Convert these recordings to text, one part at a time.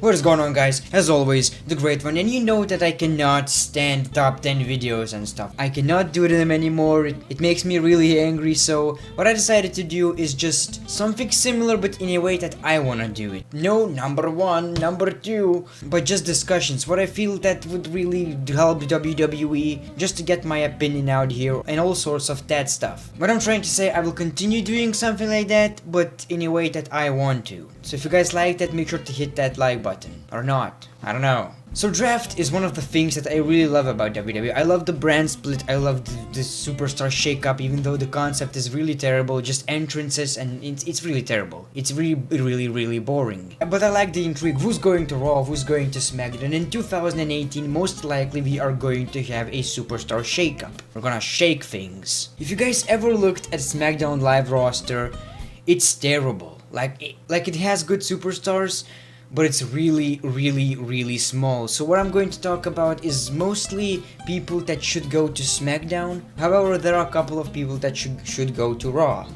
What is going on, guys? As always, the great one, and you know that I cannot stand top 10 videos and stuff. I cannot do them anymore, it makes me really angry, so what I decided to do is just something similar but in a way that I wanna do it. No number 1, number 2, but just discussions, what I feel that would really help WWE, just to get my opinion out here and all sorts of that stuff. What I'm trying to say, I will continue doing something like that, but in a way that I want to. So if you guys like that, make sure to hit that like button. Or not. I don't know. So draft is one of the things that I really love about WWE. I love the brand split, I love the superstar shakeup, even though the concept is really terrible, just entrances, and it's really terrible. It's really boring. But I like the intrigue, who's going to Raw, who's going to SmackDown. In 2018, most likely we are going to have a superstar shakeup. We're gonna shake things. If you guys ever looked at SmackDown Live roster, it's terrible. Like it has good superstars, but it's really small. So what I'm going to talk about is mostly people that should go to SmackDown. However, there are a couple of people that should go to Raw.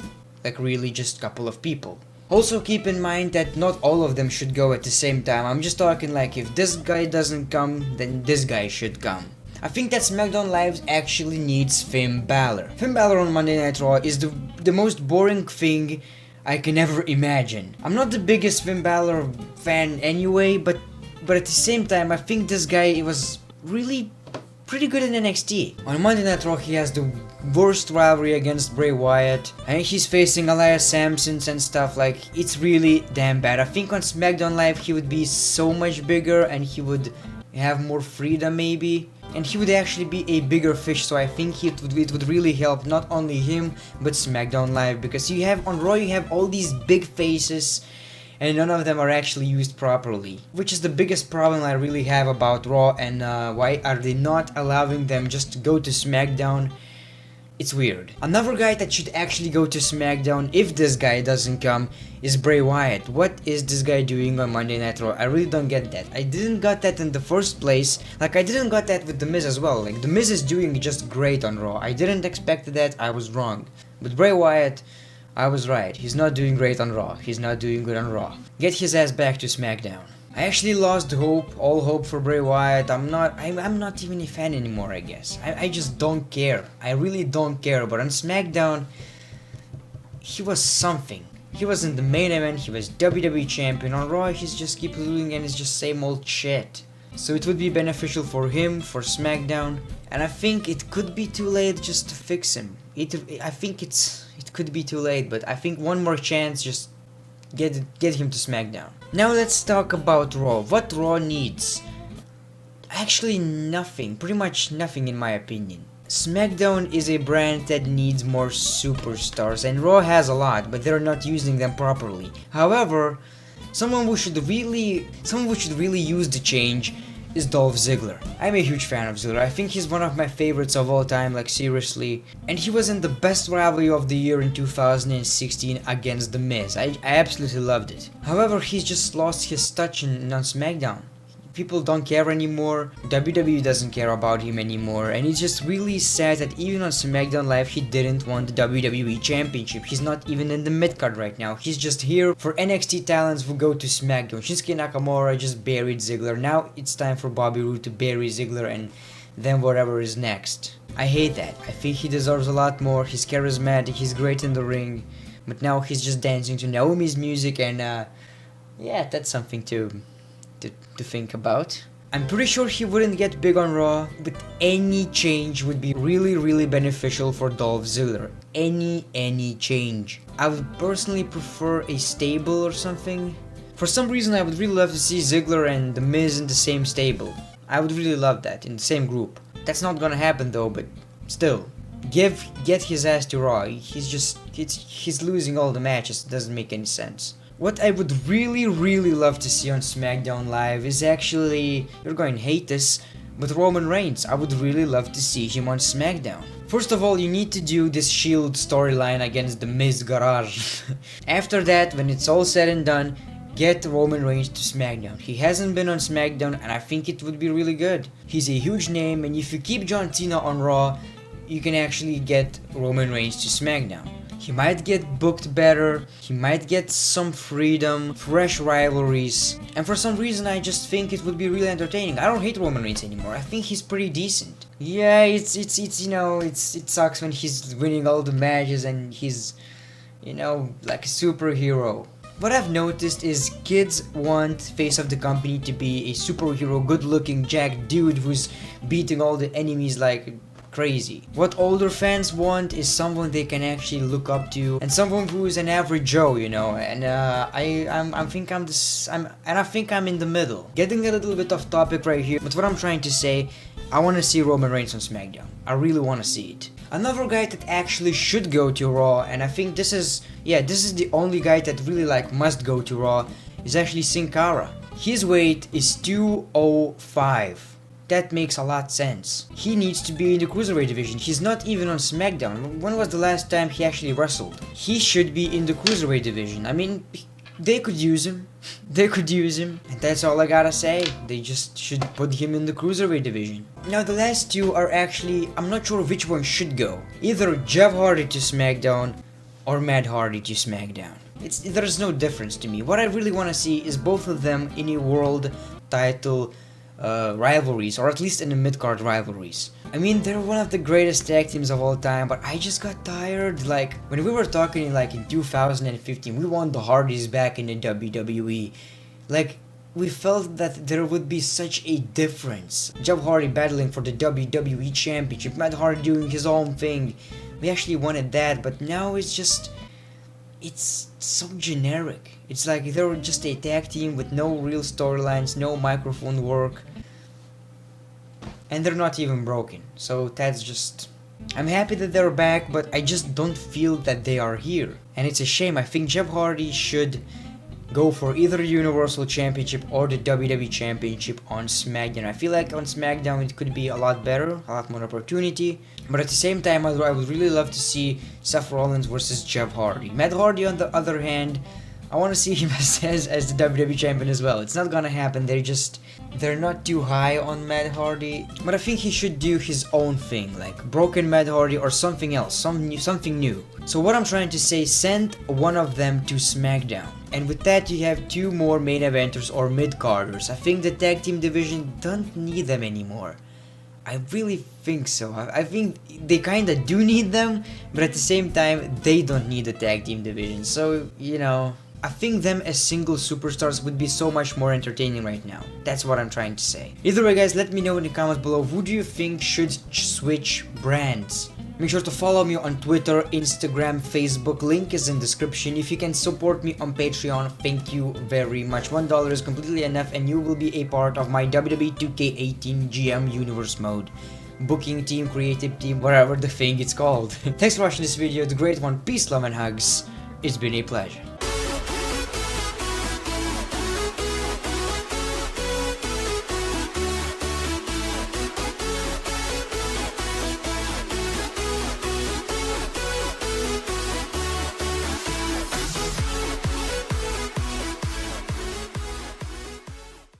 Like really just a couple of people. Also keep in mind that not all of them should go at the same time. I'm just talking like if this guy doesn't come, then this guy should come. I think that SmackDown Live actually needs Finn Balor. Finn Balor on Monday Night Raw is the most boring thing I can ever imagine. I'm not the biggest Finn Balor fan anyway, but at the same time, I think this guy was really pretty good in NXT. On Monday Night Raw, he has the worst rivalry against Bray Wyatt, and he's facing Elias Sampsons and stuff. Like, it's really damn bad. I think on SmackDown Live, he would be so much bigger, and he would have more freedom maybe. And he would actually be a bigger fish, so I think it would really help not only him, but SmackDown Live, because you have on Raw you have all these big faces, and none of them are actually used properly, which is the biggest problem I really have about Raw. And why are they not allowing them just to go to SmackDown? It's weird. Another guy that should actually go to SmackDown if this guy doesn't come is Bray Wyatt. What is this guy doing on Monday Night Raw? I really don't get that. I didn't got that in the first place. Like I didn't got that with The Miz as well. Like The Miz is doing just great on Raw. I didn't expect that. I was wrong. But Bray Wyatt, I was right. He's not doing great on Raw. He's not doing good on Raw. Get his ass back to SmackDown. I actually lost hope, all hope for Bray Wyatt. I'm not even a fan anymore, I guess. I just don't care. I really don't care. But on SmackDown, he was something. He was in the main event, he was WWE champion. On Raw, he's just keep losing and it's just same old shit. So it would be beneficial for him, for SmackDown. And I think it could be too late just to fix him. I think it could be too late, but I think one more chance, just get him to SmackDown. Now let's talk about Raw. What Raw needs? Actually nothing, pretty much nothing in my opinion. SmackDown is a brand that needs more superstars, and Raw has a lot, but they're not using them properly. However, someone who should really use the change is Dolph Ziggler. I'm a huge fan of Ziggler. I think he's one of my favorites of all time, like seriously. And he was in the best rivalry of the year in 2016 against The Miz. I absolutely loved it. However, he's just lost his touch on SmackDown. People don't care anymore, WWE doesn't care about him anymore, and it's just really sad that even on SmackDown Live he didn't win the WWE Championship. He's not even in the mid-card right now, he's just here for NXT talents who go to SmackDown. Shinsuke Nakamura just buried Ziggler, now it's time for Bobby Roode to bury Ziggler and then whatever is next. I hate that, I think he deserves a lot more, he's charismatic, he's great in the ring, but now he's just dancing to Naomi's music and yeah, that's something to think about. I'm pretty sure he wouldn't get big on Raw, but any change would be really beneficial for Dolph Ziggler. Any change. I would personally prefer a stable or something. For some reason I would really love to see Ziggler and The Miz in the same stable. I would really love that, in the same group. That's not gonna happen though, but still. Get his ass to Raw. He's losing all the matches, it doesn't make any sense. What I would really love to see on SmackDown Live is actually, you're going to hate this, but Roman Reigns. I would really love to see him on SmackDown. First of all, you need to do this Shield storyline against the Miz Garage. After that, when it's all said and done, get Roman Reigns to SmackDown. He hasn't been on SmackDown and I think it would be really good. He's a huge name, and if you keep John Cena on Raw, you can actually get Roman Reigns to SmackDown. He might get booked better, he might get some freedom, fresh rivalries, and for some reason I just think it would be really entertaining. I don't hate Roman Reigns anymore. I think he's pretty decent. Yeah, it's you know, it sucks when he's winning all the matches and he's, you know, like a superhero. What I've noticed is kids want face of the company to be a superhero, good-looking jacked dude who's beating all the enemies like crazy. What older fans want is someone they can actually look up to, and someone who is an average Joe, you know. And I think I'm in the middle. Getting a little bit off topic right here, but what I'm trying to say, I want to see Roman Reigns on SmackDown. I really want to see it. Another guy that actually should go to Raw, and I think this is the only guy that really like must go to Raw, is actually Sin Cara. His weight is 205. That makes a lot of sense. He needs to be in the Cruiserweight division. He's not even on SmackDown. When was the last time he actually wrestled? He should be in the Cruiserweight division. I mean, they could use him. They could use him. And that's all I gotta say. They just should put him in the Cruiserweight division. Now the last two are actually, I'm not sure which one should go. Either Jeff Hardy to SmackDown or Matt Hardy to SmackDown. There's no difference to me. What I really want to see is both of them in a world title rivalries, or at least in the mid-card rivalries. I mean, they're one of the greatest tag teams of all time, but I just got tired. Like, when we were talking like in 2015, we want the Hardys back in the WWE. Like, we felt that there would be such a difference. Jeff Hardy battling for the WWE Championship, Matt Hardy doing his own thing. We actually wanted that, but now it's just, it's so generic. It's like they were just a tag team with no real storylines, no microphone work, and they're not even broken. So that's just, I'm happy that they're back, but I just don't feel that they are here. And it's a shame. I think Jeff Hardy should go for either the Universal Championship or the WWE Championship on SmackDown. I feel like on SmackDown it could be a lot better, a lot more opportunity. But at the same time, I would really love to see Seth Rollins versus Jeff Hardy. Matt Hardy, on the other hand, I want to see him as the WWE Champion as well. It's not gonna happen. They're not too high on Matt Hardy. But I think he should do his own thing, like Broken Matt Hardy or something else, something new. So what I'm trying to say, send one of them to SmackDown. And with that, you have two more main eventers or mid-carders. I think the tag team division don't need them anymore. I really think so. I think they kinda do need them, but at the same time, they don't need the tag team division. So, you know, I think them as single superstars would be so much more entertaining right now. That's what I'm trying to say. Either way, guys, let me know in the comments below, who do you think should switch brands? Make sure to follow me on Twitter, Instagram, Facebook, link is in description. If you can support me on Patreon, thank you very much. $1 is completely enough and you will be a part of my WWE 2K18 GM Universe mode. Booking team, creative team, whatever the thing it's called. Thanks for watching this video, the great one. Peace, love and hugs. It's been a pleasure.